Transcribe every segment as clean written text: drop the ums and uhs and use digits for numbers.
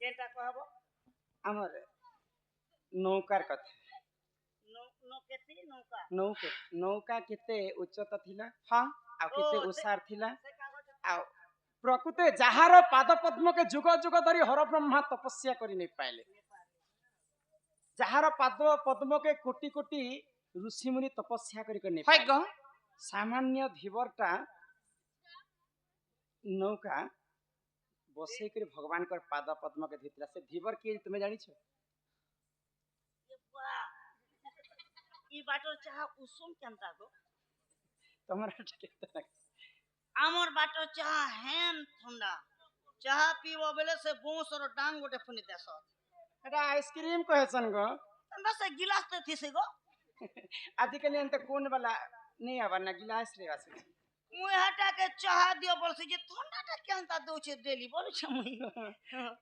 केटा कहबो हमर नौकार कथा केती नौका नौका नौका केते उच्चता थिला हां आ केते उसार थिला से कागज आ प्रकृति जहार पाद पद्म के जुग जुग धरी हर ब्रह्मा तपस्या करि नै पाइले जहार पाद पद्म के कोटि कोटि ऋषि मुनि तपस्या करि नै हाय पाइले सामान्य धीवरटा नौका बसई कर भगवान कर पाद पद्म के धीतला से धीवर के तुम्हें जानी छो ई बाटर चाह उसूम केनता गो तुम्हारा केतना आमर बाटर चाह हेन ठंडा चाह पीबो बेले से बोस और डांग गोटे फुनी देस एटा आइसक्रीम कहसन गो ठंडा से गिलास ते थिसे गो आजकल अंत कोन वाला नहीं आवा ना गिलास रे आसे मुई हटा के चाह दियो बोलसी जे ठंडाटा केनता दो छे डेली बोलु छ मुई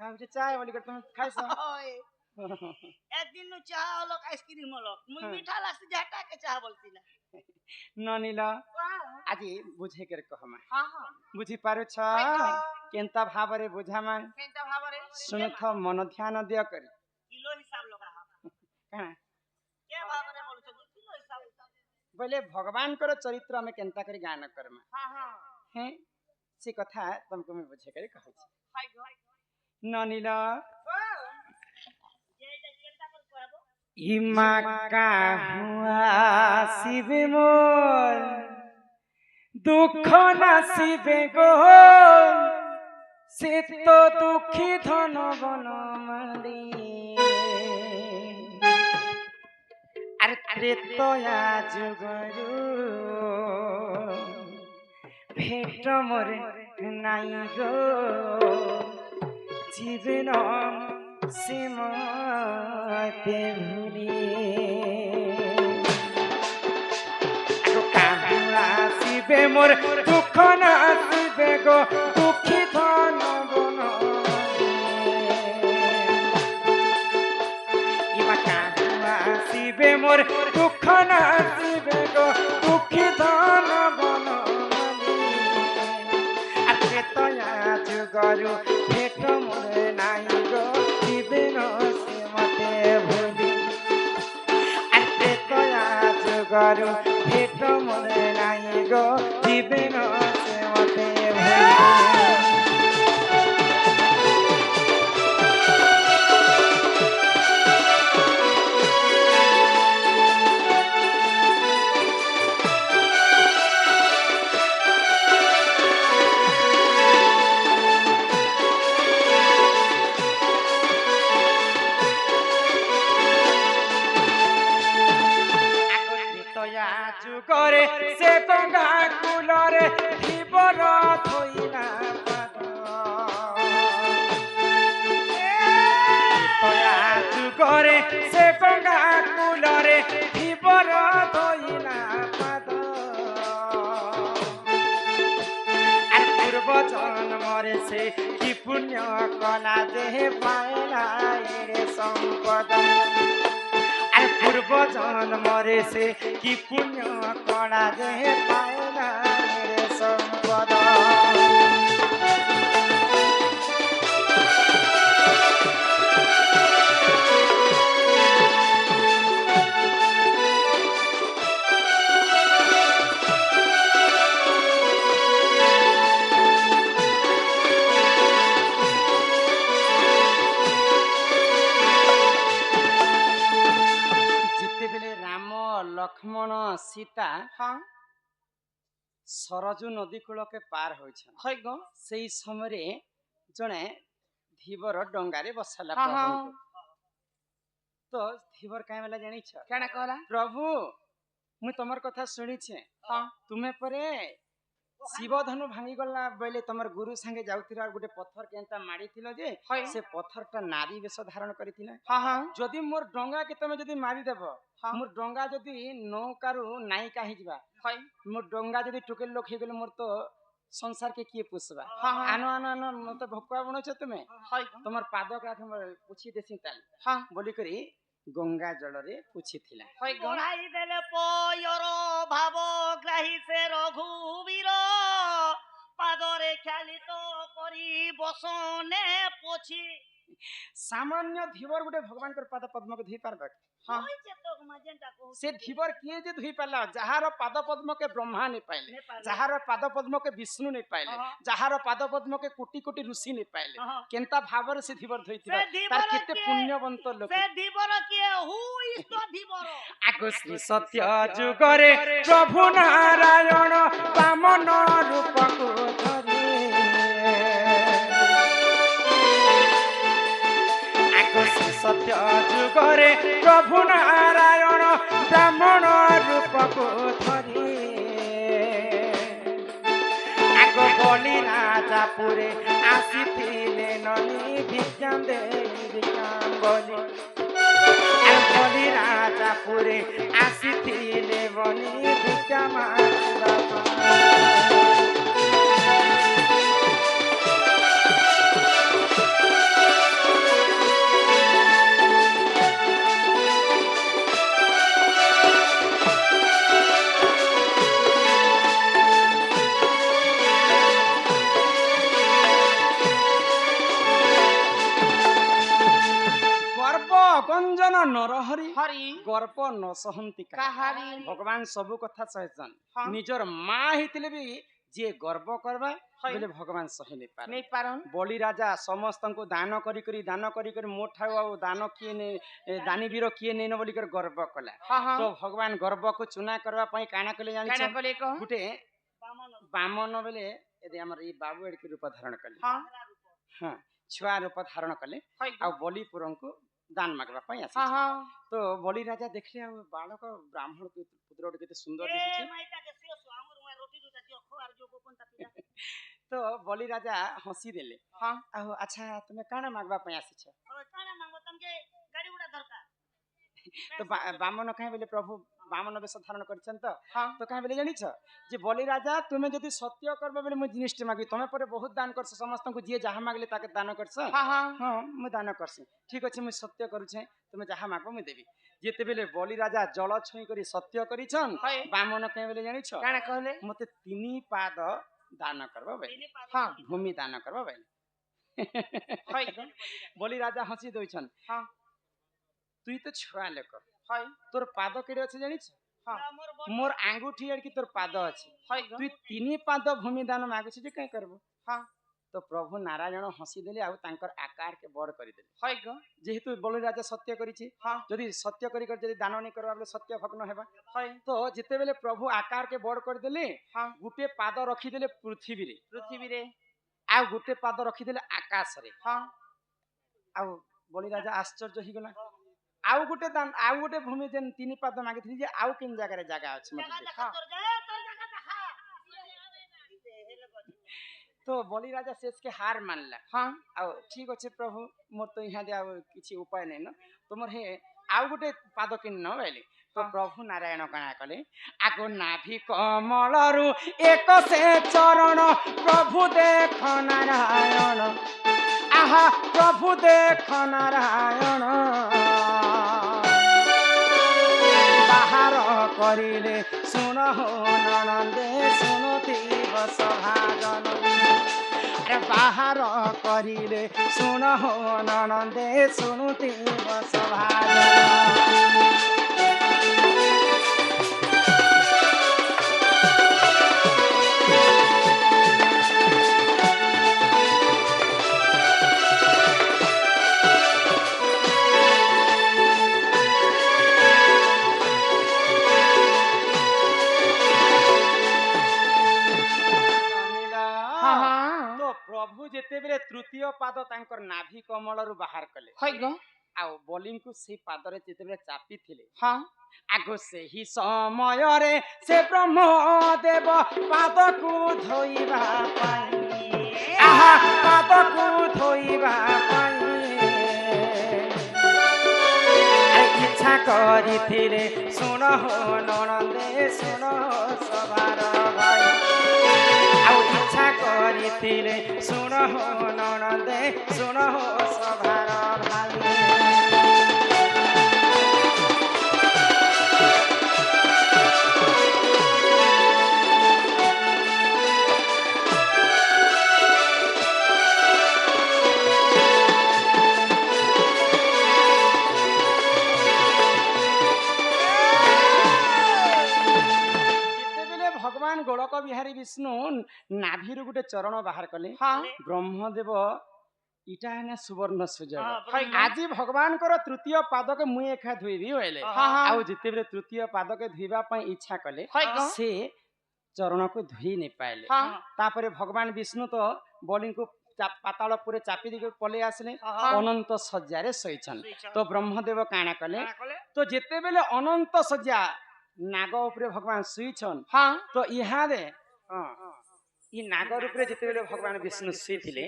हम जे चाय वाली कर तुम खाइस ओए एक दिन नु चाह अलग आइसक्रीम अलग मुई मीठा लागसी जे हटा के चाह बोलसी ना ननीला आज बुझे कर कहमा हां हां बुझी पारो छ केनता भाबरे बुझामा केनता भाबरे सुन थ मन ध्यान दिया करी किलो हिसाब लगा कहां के भाबरे बोलु छ किलो हिसाब बोले भगवान कर चरित्र में केनता करी गान करमा हां हां हैं से कथा तुमको मैं बुझे कर कहै छी हाय गो ननीला जे जे केनता कर कहबो हिमा का हुआ शिव मोर दुख नासिबे गो से तो दुखी धन बन माली अरे त्रेतया जुगरु भेट मोर नाई गो जीवन सीमते भूली शिवे मोर दुख नासिबे गो दुखी धन बन शिवे मोर दुख नासिबे गो दुखी धन बन तया जुगरु भेट मोर नाई गो जीवन से मते भूली तया जुगरु भेट मोर नाई गो जीवन से मते भूली जुगरे से गंगा कुलरे धीवर थोइना तया जुगरे से गंगा कुलरे धीवर थोइना पाद पूर्व जन्मरे से कि पुण्य कला जे पाएला रे संपद पूर्व जन्मरे से कि पुण्य कला जे पाएला रे संपद लक्ष्मण सीता हाँ सरजू नदी कूल के पार होय गो से समय जड़े धीवर डंगारे बसला तो धीवर कहीं वाला जानी क्या कहला प्रभु मुझे तुम कथा शुणी छे हाँ तुम्हें परे शिव धनु भांगी गला बेले तमर गुरु संगे जाउतिरा गोटे पत्थर केनता मारी थिलो जे से पत्थरटा नारी वेश धारण करिथिला हां हां जदी मोर डंगा के तमे जदी मारी देबो मोर डंगा जदी नौकारू नायिका हि जिबा हाय मोर डंगा जदी टुकेल लोक हे गेले मोर तो संसार के किए पुसबा आनो आनो आनो मते भक्का बनो छ तुमे हाय तमर पाद के हमर पूछी देसी ताल हां बोली करी गंगा जल रे पूछी थिला हाय गंगाई देले पयरो भावो ग्राही से रघुवीर पादरे ख्यालित करी बसने पोछी सामान्य धीवर गुटे भगवान कर पाद पद्म के धोई पारबा हां होई जे तो मजेंटा को से धीवर किए जे धोई पाला जहार पाद पद्म के ब्रह्मा नहीं पाइले जहार पाद पद्म के विष्णु नहीं पाइले जहार पाद पद्म के कोटि कोटि ऋषि नहीं पाइले केनता भावर से धीवर धोइतिबा तार केते पुण्यवंत लोक से धीवर के हु इष्ट धीवर आगो श्री सत्य जुगरे प्रभु नारायण वामन रूप को धरे आगो श्री सत्य जुगरे प्रभु नारायण वामन रूप को धरे आगो बलि राजा पुरे आसीथिले ननी भिक्षाम दे भिक्षाम बलि बलि राजा पुरे आसीथिले बलि भिक्षाम गंजन नरहरि हरि गर्प न सहंती काहारी भगवान सबु कथा सहजन निजर मां हितले भी जे गर्व करबा बोले भगवान सही नहीं पारन बलि राजा समस्त को दान करी करी मोठा दान किए ने दानी वीर किए ने बोली कर गर्व कला तो भगवान गर्व को चुना करबा पई काना कले जानि छ गुटे बामन बेले यदि हमर ई बाबू एड के रूप धारण कले हां छुआ रूप धारण कले आ बलि पुरन को दान मागबा पई आसी तो बलि राजा देखले आ बालक ब्राह्मण के पुत्र केते सुंदर दिसि छै माइता के से हमर उमा रोटी दुटा दियो खो आर जो कोन ता तो बलि राजा हंसी देले हां अच्छा तुमे काना मागबा पई आसी छ काना मांगबो तमके गाड़ी उडा दरकार तो बामन कहे बोले प्रभु बामन बेश धारण करछन तो कहे बोले जानि छ जे बलि राजा तुमे जदी सत्य करबे बोले मु जिनिस मागी तमे परे बहुत दान करछ समस्त को जे जहा मागले ताके दान करछ हां मु दान करछ ठीक अछि मु सत्य करू छै तुमे जहा मागबो मु देबी जेते बेले बलि राजा जल छुई करी सत्य करिछन बामन कहे बोले जानि छ काना कहले मते तीनी पाद दान करबो बे हां भूमि दान करबो बे बलि राजा हंसी दोइछन हां तुई तो छुआ लेक हाय तोर पाद केडे अछि जानि छ हां मोर आंगुठी एड की तोर पाद अछि हाय तुई तीनी पाद भूमि दान मागु छी जे काय करबो हां तो प्रभु नारायण हंसी देले आ तांकर आकार के बड़ करि देले हाय ग जेहेतु बलि राजा सत्य करि छी हां जदी सत्य करि कर जदी दान नै करबा बोले सत्य भग्न हेबा हाय तो जेते बेले प्रभु आकार के बड़ कर देले हां गुटे पाद रखि देले पृथ्वी रे आ गुटे पाद रखि देले आकाश रे हां आ बलि राजा आश्चर्य हि गला आउ गुटे दान आउ गुटे भूमि जेन तीनी पाद मागिथि जे आउ किन जगह रे जगह अछि मतलब तो बलि राजा शेष के हार मानला हां आ ठीक अछि प्रभु मोर तो यहां दे आ किछि उपाय नै न तुमर हे आउ गुटे पाद किन न बैले तो प्रभु नारायण कणा कले आगो नाभि कमलरु एक से चरण प्रभु देख नारायण आहा प्रभु देख नारायण बाहर करिले सुन हो ननंदे सुनती बसभाजन अरे बाहर करिले सुन हो ननंदे सुनती बसभाजन प्रभु जेते बेले तृतीय पाद तांकर नाभि कमल रु बाहर कले होय ग आ बलिंग को से पाद रे जेते बेले चापी थिले हां आगो से ही समय रे से ब्रह्म देव पाद को धोइबा पाई आहा पाद को धोइबा पाई इच्छा करिथिले सुन हो ननंदे सुन सवार भाई इच्छा करिथिले सुन हो ननंदे सुन हो सभार भाई ବିଷ୍ଣୁ ନାଭିରୁ ଗୋଟେ ଚରଣ ବାହାର କଲେ ବ୍ରହ୍ମଦେବ ଇଟା ହେନେ ସୁବର୍ଣ୍ଣ ସୁଯୋଗ ଆଜି ଭଗବାନଙ୍କର ତୃତୀୟ ପାଦକେ ମୁଇଁ ଏକା ଧୋଇବି ବୋଇଲେ ଆଉ ଯେତେବେଳେ ତୃତୀୟ ପାଦକେ ଧୋଇବା ପାଇଁ ଇଚ୍ଛା କଲେ ସେ ଚରଣକୁ ଧୋଇ ନେଇ ପାଇଲେ ତାପରେ ଭଗବାନ ବିଷ୍ଣୁ ତ ବଳିଙ୍କୁ ପାତାଳ ପୁରେ ଚାପି ଦେଇକି ପଳେଇ ଆସିଲେ ଅନନ୍ତ ଶଯ୍ୟାରେ ଶୋଇଛନ୍ ତ ବ୍ରହ୍ମଦେବ କାଣା କଲେ ତ ଯେତେବେଳେ ଅନନ୍ତ ଶଯ୍ୟା ନାଗ ଉପରେ ଭଗବାନ ଶୋଇଛନ୍ ତ ଇହାଦେ ଇ ନାଗ ରୂପରେ ଯେତେବେଳେ ଭଗବାନ ବିଷ୍ଣୁ ଶୋଇଥିଲେ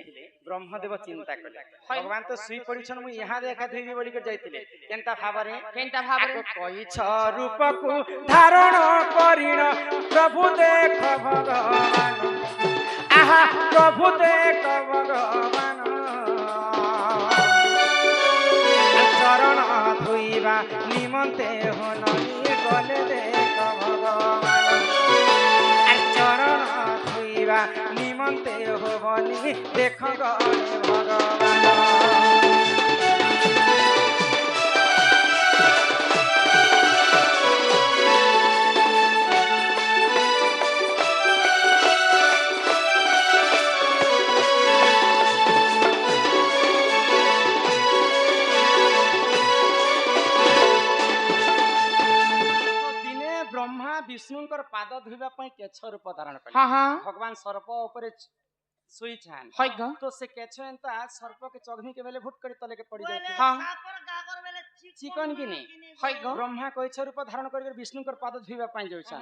ବ୍ରହ୍ମଦେବ ଚିନ୍ତା କଲେ ଭଗବାନ ତ ଶୋଇ ପଡ଼ିଛନ୍ ମୁଁ ଇହାଦେ ଏକା ଧୋଇବି ବୋଲିକି ଯାଇଥିଲେ କେନ୍ତା ଭାବରେ କହିଛ ରୂପକୁ ଧାରଣ କରିଣ ପ୍ରଭୁ ଦେଖ ଭଗବାନ ଆହା ପ୍ରଭୁ ଦେଖ ଭଗବାନ ଚରଣ ଧୋଇବା ନିମନ୍ତେ ହନନି ଗଲେ ଦେଖ ଭଗବାନ ଚରଣ ଧୋଇବା ନିମନ୍ତେ ହବନି ଦେଖ ଗଲେ ଭଗବାନ ବିଷ୍ଣୁଙ୍କର ପାଦ ଧୋଇବା ପାଇଁ କେଛ ରୂପ ଧାରଣ କଲେ ଭଗବାନ ସର୍ପ ଉପରେ ଶୋଇଛନ୍ ତ ସେ କେଛ ଏନ୍ତା ସର୍ପକେ ଚଘମିକେ ବେଲେ ଭୁଟ କରି ତଲେକେ ପଡି ଯାଇଥିଲେ ଚିକନ କି ନି ବ୍ରହ୍ମା କଇଛ ରୂପ ଧାରଣ କରି ବିଷ୍ଣୁଙ୍କର ପାଦ ଧୋଇବା ପାଇଁ ଯାଉଛନ୍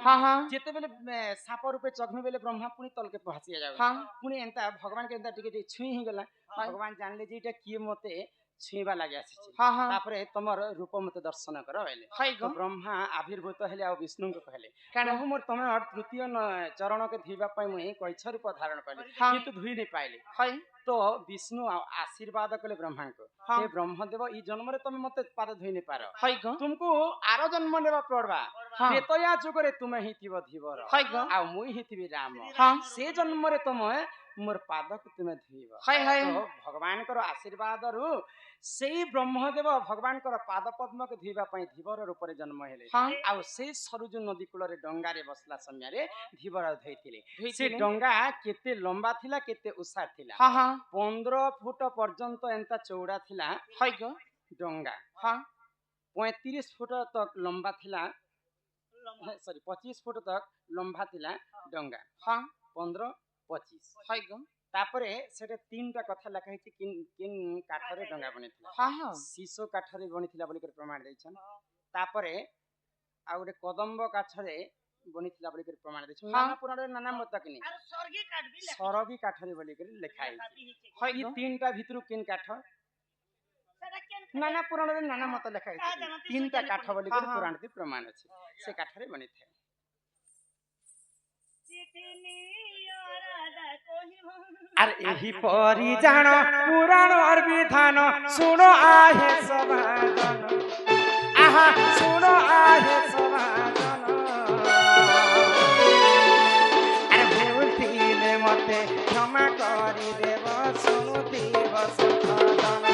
ଯେତେବେଳେ ସାପ ରୂପେ ଚଘମି ବେଲେ ବ୍ରହ୍ମା ପୁଣି ତଲକେ ପହଞ୍ଚି ଯାଉ ପୁଣି ଏନ୍ତା ଭଗବାନ କେ ଏନ୍ତା ଟିକେ ଟିକେ ଛୁଇଁ ହେଇଗଲା ଭଗବାନ ଜାଣିଲେ ଯେ ଏଇଟା କିଏ ମତେ ଛୁଇଁବା ଲାଗି ଆସିଛି ତାପରେ ତମର ରୂପ ମତେ ଦର୍ଶନ କର କହିଲେ ବ୍ରହ୍ମା ଆବିର୍ଭୂତ ହେଲେ ଆଉ ବିଷ୍ଣୁଙ୍କୁ କହିଲେ ପ୍ରଭୁ ମୋର ତମେ ତୃତୀୟ ଚରଣକେ ଧୋଇବା ପାଇଁ ମୁଇଁ କଇଛ ରୂପ ଧାରଣ କଲି କିନ୍ତୁ ଧୋଇ ନେଇ ପାଇଲି ତ ବିଷ୍ଣୁ ଆଶୀର୍ବାଦ କଲେ ବ୍ରହ୍ମାଙ୍କୁ ହେ ବ୍ରହ୍ମଦେବ ଇ ଜନ୍ମରେ ତମେ ମତେ ପାଦ ଧୋଇ ନେଇ ପାର ତୁମକୁ ଆର ଜନ୍ମ ନେବା ପଡବା ତ୍ରେତୟା ଯୁଗରେ ତୁମେ ହେଇଥିବ ଧୀବର ଆଉ ମୁଇଁ ହେଇଥିବି ରାମ ସେ ଜନ୍ମରେ ତମେ मोर पाद को तुम्हें धोइब तो भगवान आशीर्वादरू सेई ब्रह्मदेव भगवान पाद पद्म को धोइबा पई धीवर रूप रे जन्म हेले आ से सरजू नदी कूल रे डंगा रे बसला समय रे धीवर धोइथिले से डंगा केते लंबा थिला केते उसा थिला 15 फुट पर्यंत एंता चौड़ा थिला डंगा 35 फुट तक लंबा थिला सॉरी 25 फुट तक लंबा थिला डंगा 15 25 तापरे सेटे तीनटा कथा लिखा है किन किन काठरे डंगा बनिथिला सीसो काठरे बनिथिला बोली कर प्रमाण दैछन तापरे आ गोटे कदम्ब काठरे बनिथिला बोली कर प्रमाण दैछन नाना पुराण रे नाना मत किनी सरगी काठरे बोली कर लिखा है ई तीनटा भितरु किन काठ नाना पुराण रे नाना मत लिखा है तीनटा काठ बोली कर पुराण रे प्रमाण अछि से काठरे बनिथे अरे यही परी जान पुराण और विधान सुनो आहे समाजन आहा सुनो आहे समाजन अरे भूलथिले मते क्षमा करी देव सुनुती बसंतन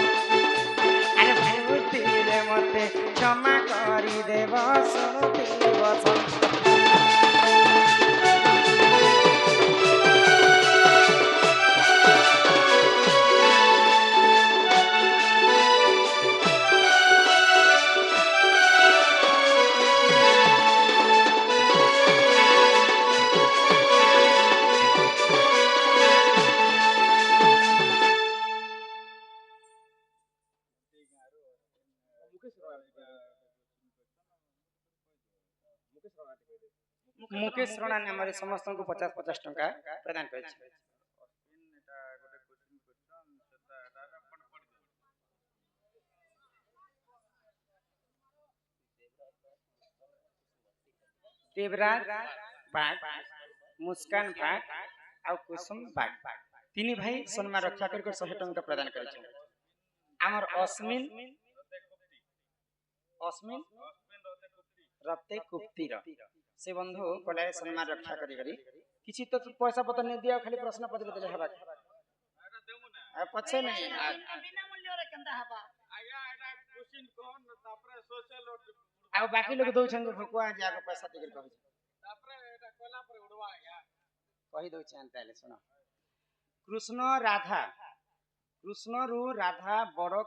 अरे भूलथिले मते क्षमा करी देव सुनुती बसंतन मुकेश रणा नाम समस्त को 50-50 टंका प्रदान कर देवराज बाग मुस्कान बाग आ कुसुम बाग तीन भाई सम्मान रक्षा कर 100 टंका प्रदान कर आमर अस्मिन अस्मिन रते कुप्तीर से बंधु कलाय सम्मान रक्षा करी करी किछि तो पैसा पत्र ने दिया खाली प्रश्न पत्र देले हबा आ पछे नहीं बिना मूल्य रे केंदा हबा आया एटा क्वेश्चन कोन तापरे सोशल आ बाकी लोग दउ छन भकुआ जाके पैसा देके कहै तापरे एटा कोला पर उड़वा आया कही दउछ ताले सुनो कृष्ण राधा कृष्ण रु राधा बड़